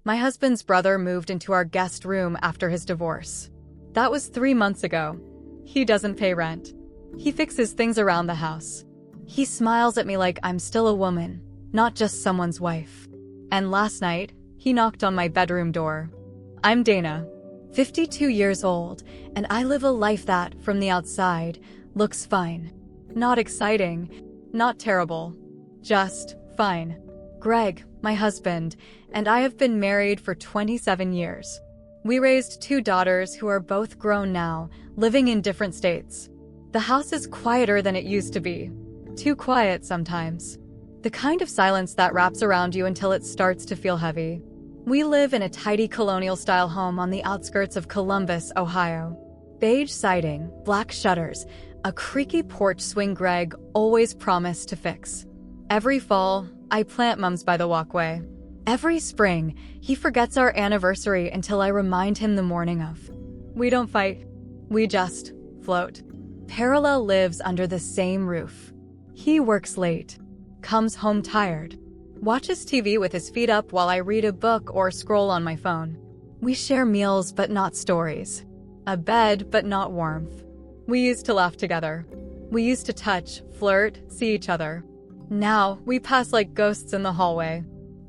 My husband's brother moved into our guest room after his divorce. That was 3 months ago. He doesn't pay rent. He fixes things around the house. He smiles at me like I'm still a woman, not just someone's wife. And last night, he knocked on my bedroom door. I'm Dana, 52 years old, and I live a life that, from the outside, looks fine. Not exciting, not terrible, just fine. Greg, my husband, and I have been married for 27 years. We raised 2 daughters who are both grown now, living in different states. The house is quieter than it used to be. Too quiet sometimes. The kind of silence that wraps around you until it starts to feel heavy. We live in a tidy colonial-style home on the outskirts of Columbus, Ohio. Beige siding, black shutters, a creaky porch swing Greg always promised to fix. Every fall, I plant mums by the walkway. Every spring, he forgets our anniversary until I remind him the morning of. We don't fight. We just float. Parallel lives under the same roof. He works late, comes home tired, watches TV with his feet up while I read a book or scroll on my phone. We share meals but not stories. A bed but not warmth. We used to laugh together. We used to touch, flirt, see each other. Now, we pass like ghosts in the hallway.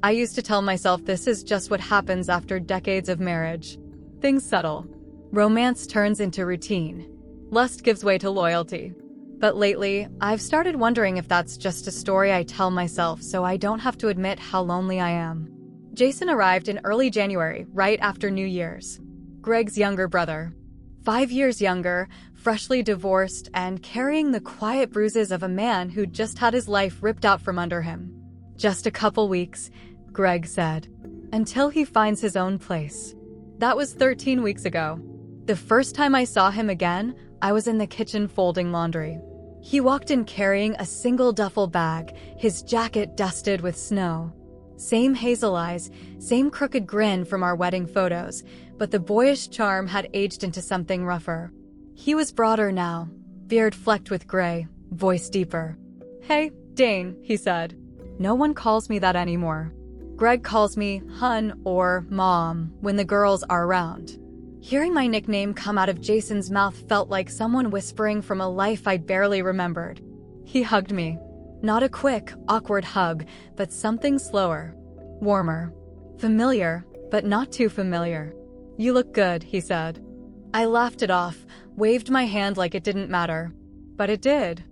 I used to tell myself this is just what happens after decades of marriage. Things settle. Romance turns into routine. Lust gives way to loyalty. But lately, I've started wondering if that's just a story I tell myself so I don't have to admit how lonely I am. Jason arrived in early January, right after New Year's. Greg's younger brother. 5 years younger, freshly divorced, and carrying the quiet bruises of a man who'd just had his life ripped out from under him. Just a couple weeks, Greg said. Until he finds his own place. That was 13 weeks ago. The first time I saw him again, I was in the kitchen folding laundry. He walked in carrying a single duffel bag, his jacket dusted with snow. Same hazel eyes, same crooked grin from our wedding photos, but the boyish charm had aged into something rougher. He was broader now, beard flecked with gray, voice deeper. "Hey, Dane," he said. "No one calls me that anymore. Greg calls me Hun or Mom when the girls are around." Hearing my nickname come out of Jason's mouth felt like someone whispering from a life I'd barely remembered. He hugged me. Not a quick, awkward hug, but something slower. Warmer. Familiar, but not too familiar. "You look good," he said. I laughed it off, waved my hand like it didn't matter. But it did.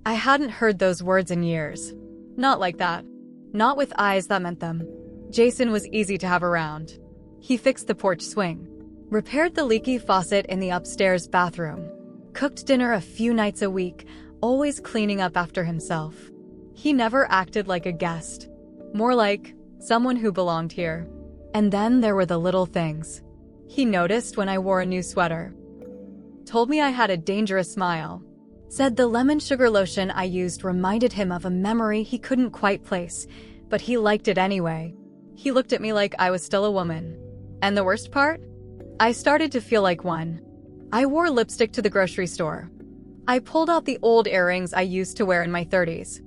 I hadn't heard those words in years. Not like that. Not with eyes that meant them. Jason was easy to have around. He fixed the porch swing. Repaired the leaky faucet in the upstairs bathroom. Cooked dinner a few nights a week, always cleaning up after himself. He never acted like a guest. More like someone who belonged here. And then there were the little things. He noticed when I wore a new sweater. Told me I had a dangerous smile. Said the lemon sugar lotion I used reminded him of a memory he couldn't quite place, but he liked it anyway. He looked at me like I was still a woman. And the worst part? I started to feel like one. I wore lipstick to the grocery store. I pulled out the old earrings I used to wear in my 30s.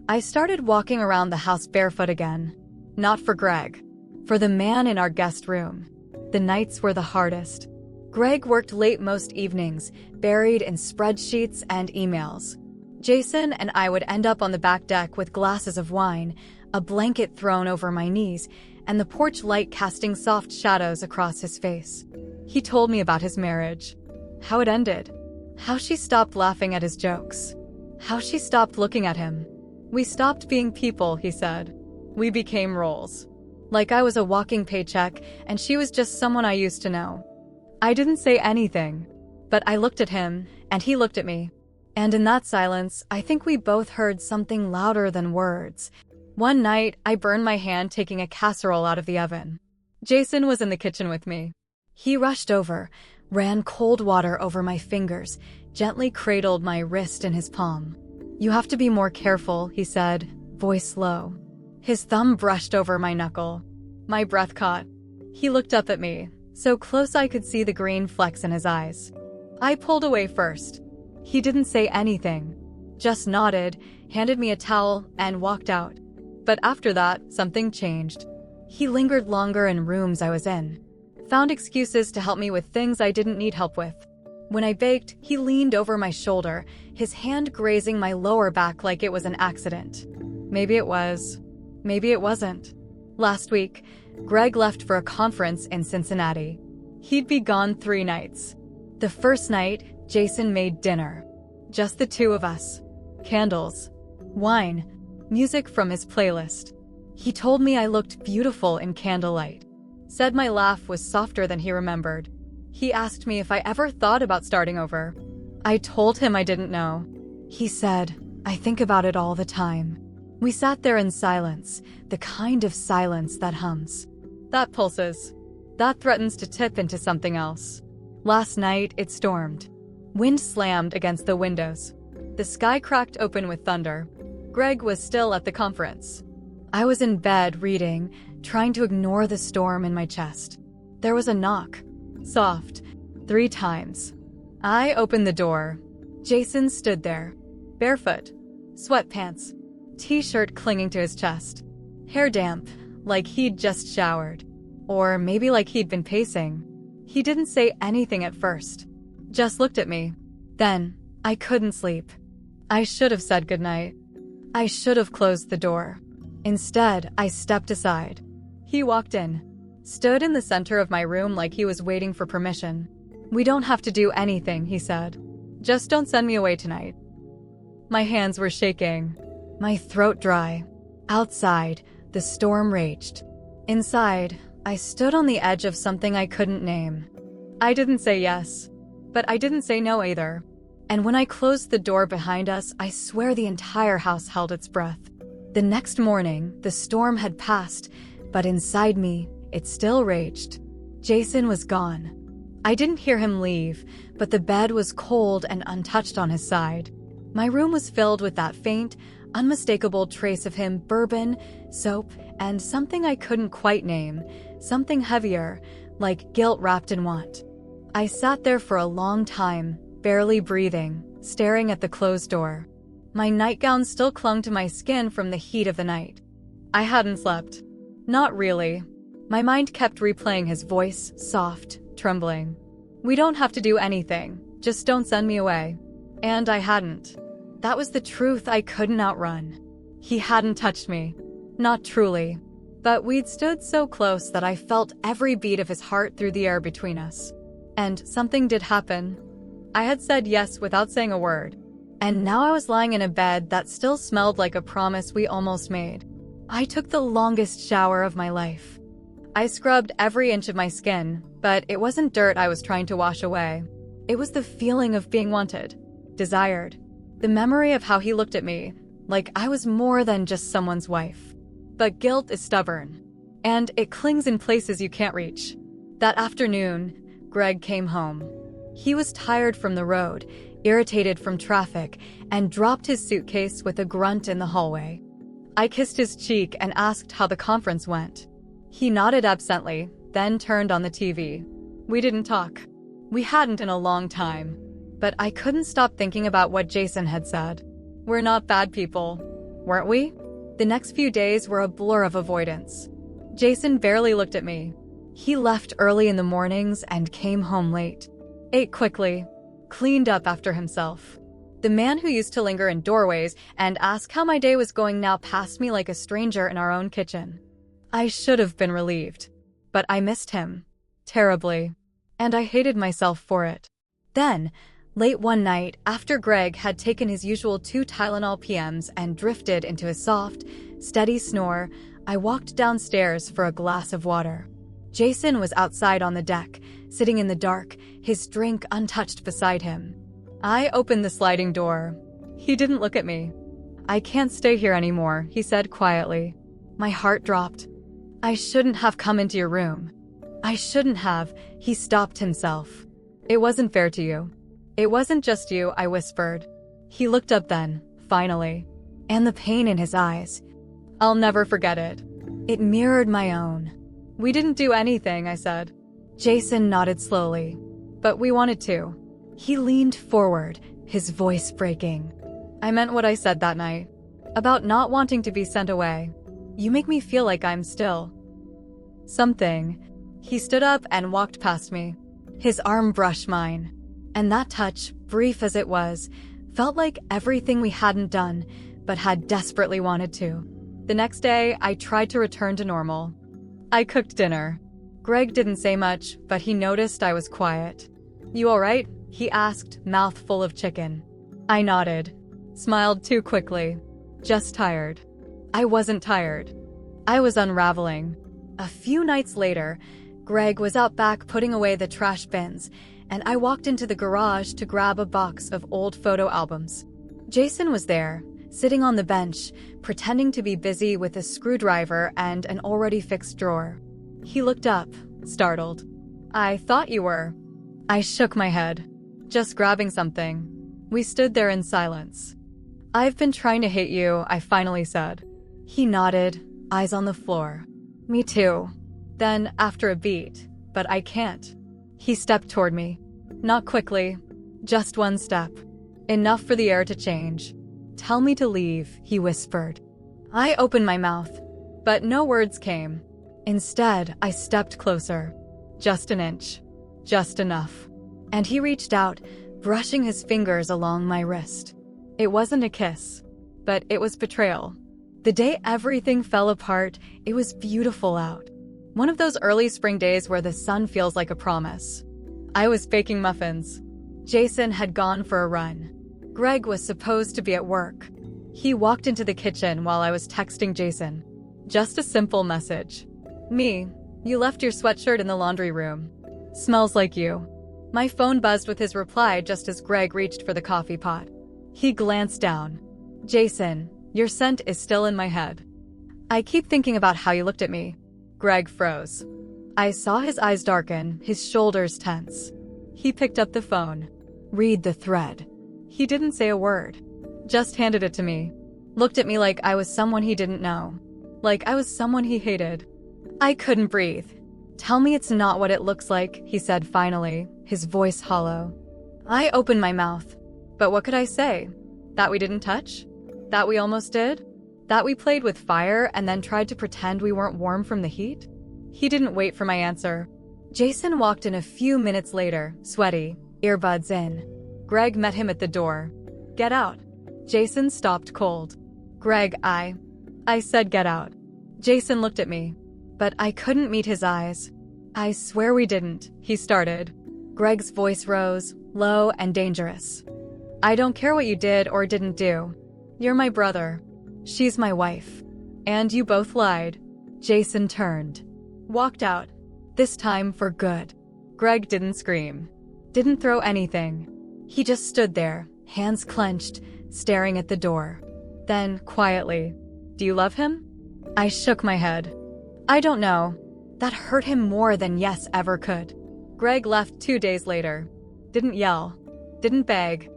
I started walking around the house barefoot again. Not for Greg. For the man in our guest room. The nights were the hardest. Greg worked late most evenings, buried in spreadsheets and emails. Jason and I would end up on the back deck with glasses of wine, a blanket thrown over my knees, and the porch light casting soft shadows across his face. He told me about his marriage. How it ended. How she stopped laughing at his jokes. How she stopped looking at him. We stopped being people, he said. We became roles. Like I was a walking paycheck, and she was just someone I used to know. I didn't say anything, but I looked at him, and he looked at me. And in that silence, I think we both heard something louder than words. One night, I burned my hand taking a casserole out of the oven. Jason was in the kitchen with me. He rushed over, ran cold water over my fingers, gently cradled my wrist in his palm. "You have to be more careful," he said, voice low. His thumb brushed over my knuckle. My breath caught. He looked up at me, so close I could see the green flecks in his eyes. I pulled away first. He didn't say anything, just nodded, handed me a towel, and walked out. But after that, something changed. He lingered longer in rooms I was in, found excuses to help me with things I didn't need help with. When I baked, he leaned over my shoulder, his hand grazing my lower back like it was an accident. Maybe it was. Maybe it wasn't. Last week, Greg left for a conference in Cincinnati. He'd be gone 3 nights. The first night, Jason made dinner. Just the 2 of us. Candles, wine, music from his playlist. He told me I looked beautiful in candlelight. Said my laugh was softer than he remembered. He asked me if I ever thought about starting over. I told him I didn't know. He said, "I think about it all the time." We sat there in silence, the kind of silence that hums. That pulses. That threatens to tip into something else. Last night, it stormed. Wind slammed against the windows. The sky cracked open with thunder. Greg was still at the conference. I was in bed reading, trying to ignore the storm in my chest. There was a knock. Soft. 3 times. I opened the door. Jason stood there. Barefoot. Sweatpants. T-shirt clinging to his chest. Hair damp, like he'd just showered. Or maybe like he'd been pacing. He didn't say anything at first. Just looked at me. Then, I couldn't sleep. I should have said goodnight. I should have closed the door. Instead, I stepped aside. He walked in. Stood in the center of my room like he was waiting for permission. "We don't have to do anything," he said. "Just don't send me away tonight." My hands were shaking. My throat dry. Outside, the storm raged. Inside, I stood on the edge of something I couldn't name. I didn't say yes, but I didn't say no either. And when I closed the door behind us, I swear the entire house held its breath. The next morning, the storm had passed, but inside me, it still raged. Jason was gone. I didn't hear him leave, but the bed was cold and untouched on his side. My room was filled with that faint, unmistakable trace of him: bourbon, soap, and something I couldn't quite name, something heavier, like guilt wrapped in want. I sat there for a long time, barely breathing, staring at the closed door. My nightgown still clung to my skin from the heat of the night. I hadn't slept. Not really. My mind kept replaying his voice, soft, trembling. "We don't have to do anything. Just don't send me away." And I hadn't. That was the truth I couldn't outrun. He hadn't touched me. Not truly. But we'd stood so close that I felt every beat of his heart through the air between us. And something did happen. I had said yes without saying a word. And now I was lying in a bed that still smelled like a promise we almost made. I took the longest shower of my life. I scrubbed every inch of my skin, but it wasn't dirt I was trying to wash away. It was the feeling of being wanted, desired. The memory of how he looked at me, like I was more than just someone's wife. But guilt is stubborn, and it clings in places you can't reach. That afternoon, Greg came home. He was tired from the road, irritated from traffic, and dropped his suitcase with a grunt in the hallway. I kissed his cheek and asked how the conference went. He nodded absently, then turned on the TV. We didn't talk. We hadn't in a long time. But I couldn't stop thinking about what Jason had said. We're not bad people, weren't we? The next few days were a blur of avoidance. Jason barely looked at me. He left early in the mornings and came home late. Ate quickly, cleaned up after himself. The man who used to linger in doorways and ask how my day was going now passed me like a stranger in our own kitchen. I should have been relieved, but I missed him. Terribly. And I hated myself for it. Then, late one night, after Greg had taken his usual 2 Tylenol PMs and drifted into a soft, steady snore, I walked downstairs for a glass of water. Jason was outside on the deck, sitting in the dark, his drink untouched beside him. I opened the sliding door. He didn't look at me. "I can't stay here anymore," he said quietly. My heart dropped. "I shouldn't have come into your room. I shouldn't have." He stopped himself. "It wasn't fair to you." "It wasn't just you," I whispered. He looked up then, finally. And the pain in his eyes. I'll never forget it. It mirrored my own. "We didn't do anything," I said. Jason nodded slowly. "But we wanted to." He leaned forward, his voice breaking. "I meant what I said that night. About not wanting to be sent away. You make me feel like I'm still Something. He stood up and walked past me. His arm brushed mine. And that touch, brief as it was, felt like everything we hadn't done, but had desperately wanted to. The next day, I tried to return to normal. I cooked dinner. Greg didn't say much, but he noticed I was quiet. "You all right?" he asked, mouth full of chicken. I nodded, smiled too quickly. Just tired. I wasn't tired. I was unraveling. A few nights later, Greg was out back putting away the trash bins, and I walked into the garage to grab a box of old photo albums. Jason was there, sitting on the bench, pretending to be busy with a screwdriver and an already fixed drawer. He looked up, startled. "I thought you were." I shook my head. "Just grabbing something." We stood there in silence. "I've been trying to hate you," I finally said. He nodded, eyes on the floor. "Me too." Then, after a beat, "But I can't." He stepped toward me. Not quickly, just one step. Enough for the air to change. "Tell me to leave," he whispered. I opened my mouth, but no words came. Instead, I stepped closer. Just an inch. Just enough. And he reached out, brushing his fingers along my wrist. It wasn't a kiss, but it was betrayal. The day everything fell apart, it was beautiful out. One of those early spring days where the sun feels like a promise. I was baking muffins. Jason had gone for a run. Greg was supposed to be at work. He walked into the kitchen while I was texting Jason. Just a simple message. "Me, you left your sweatshirt in the laundry room. Smells like you." My phone buzzed with his reply just as Greg reached for the coffee pot. He glanced down. "Jason, your scent is still in my head. I keep thinking about how you looked at me." Greg froze. I saw his eyes darken, his shoulders tense. He picked up the phone. "Read the thread." He didn't say a word. Just handed it to me. Looked at me like I was someone he didn't know. Like I was someone he hated. I couldn't breathe. "Tell me it's not what it looks like," he said finally, his voice hollow. I opened my mouth. But what could I say? That we didn't touch? That we almost did? That we played with fire and then tried to pretend we weren't warm from the heat? He didn't wait for my answer. Jason walked in a few minutes later, sweaty, earbuds in. Greg met him at the door. "Get out." Jason stopped cold. "Greg, I said get out." Jason looked at me, but I couldn't meet his eyes. "I swear we didn't," he started. Greg's voice rose, low and dangerous. "I don't care what you did or didn't do. You're my brother. She's my wife. And you both lied." Jason turned. Walked out. This time for good. Greg didn't scream. Didn't throw anything. He just stood there, hands clenched, staring at the door. Then, quietly, "Do you love him?" I shook my head. "I don't know." That hurt him more than yes ever could. Greg left 2 days later. Didn't yell. Didn't beg.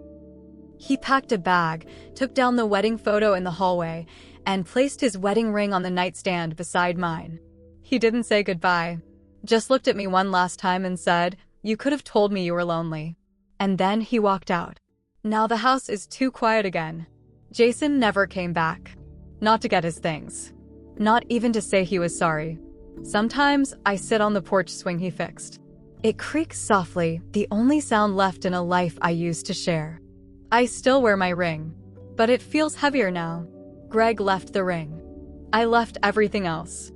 He packed a bag, took down the wedding photo in the hallway, and placed his wedding ring on the nightstand beside mine. He didn't say goodbye. Just looked at me one last time and said, "You could have told me you were lonely." And then he walked out. Now the house is too quiet again. Jason never came back. Not to get his things. Not even to say he was sorry. Sometimes I sit on the porch swing he fixed. It creaks softly, the only sound left in a life I used to share. I still wear my ring, but it feels heavier now. Greg left the ring. I left everything else.